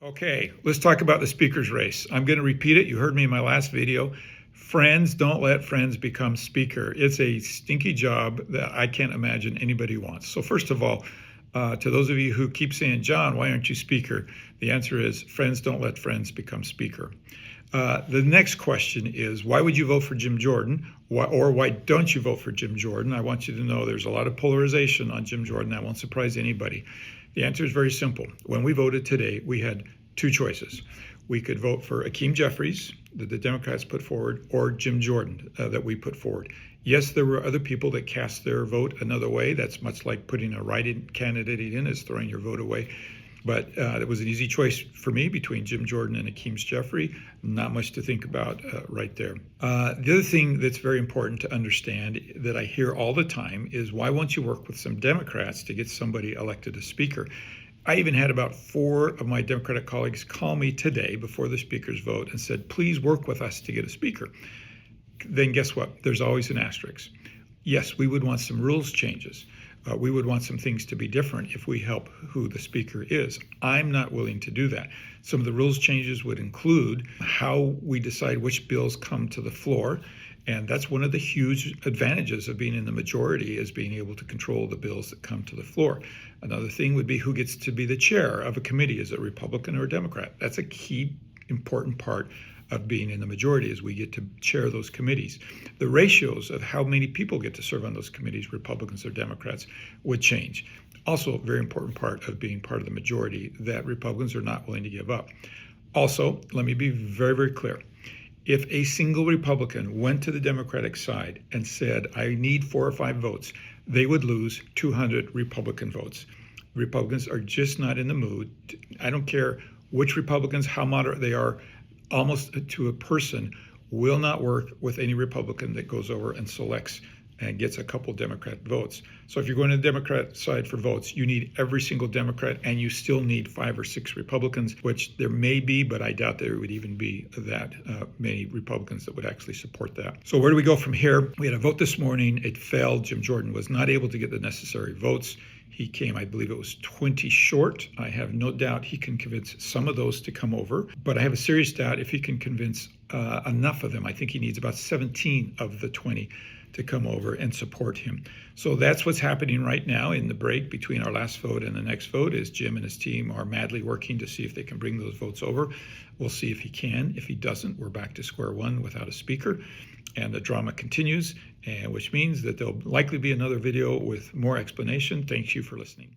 Okay, let's talk about the speaker's race. I'm going to repeat it. You heard me in my last video. Friends, don't let friends become speaker. It's a stinky job that I can't imagine anybody wants. So first of all, to those of you who keep saying, John, why aren't you speaker? The answer is friends don't let friends become speaker. The next question is, why would you vote for Jim Jordan? Why don't you vote for Jim Jordan? I want you to know there's a lot of polarization on Jim Jordan. That won't surprise anybody. The answer is very simple. When we voted today, we had two choices. We could vote for Hakeem Jeffries, that the Democrats put forward, or Jim Jordan, that we put forward. Yes, there were other people that cast their vote another way. That's much like putting a write-in candidate in as throwing your vote away. But it was an easy choice for me between Jim Jordan and Hakeem Jeffries. Not much to think about right there. The other thing that's very important to understand that I hear all the time is, why won't you work with some Democrats to get somebody elected as speaker? I even had about 4 of my Democratic colleagues call me today before the speaker's vote and said, please work with us to get a speaker. Then guess what? There's always an asterisk. Yes, we would want some rules changes. We would want some things to be different if we help who the speaker is. I'm not willing to do that. Some of the rules changes would include how we decide which bills come to the floor. And that's one of the huge advantages of being in the majority, is being able to control the bills that come to the floor. Another thing would be who gets to be the chair of a committee. Is it a Republican or a Democrat? That's a key important part of being in the majority, is we get to chair those committees. The ratios of how many people get to serve on those committees, Republicans or Democrats, would change. Also, a very important part of being part of the majority that Republicans are not willing to give up. Also, let me be very, very clear. If a single Republican went to the Democratic side and said, I need 4 or 5 votes, they would lose 200 Republican votes. Republicans are just not in the mood. I don't care which Republicans, how moderate they are, almost to a person, will not work with any Republican that goes over and selects and gets a couple Democrat votes. So if you're going to the Democrat side for votes, you need every single Democrat, and you still need 5 or 6 Republicans, which there may be, but I doubt there would even be that many Republicans that would actually support that. So where do we go from here? We had a vote this morning. It failed. Jim Jordan was not able to get the necessary votes. He came, I believe it was 20 short. I have no doubt he can convince some of those to come over, but I have a serious doubt if he can convince enough of them. I think he needs about 17 of the 20 to come over and support him. So that's what's happening right now in the break between our last vote and the next vote, is Jim and his team are madly working to see if they can bring those votes over. We'll see if he can. If he doesn't, we're back to square one without a speaker. And the drama continues, and which means that there'll likely be another video with more explanation. Thank you for listening.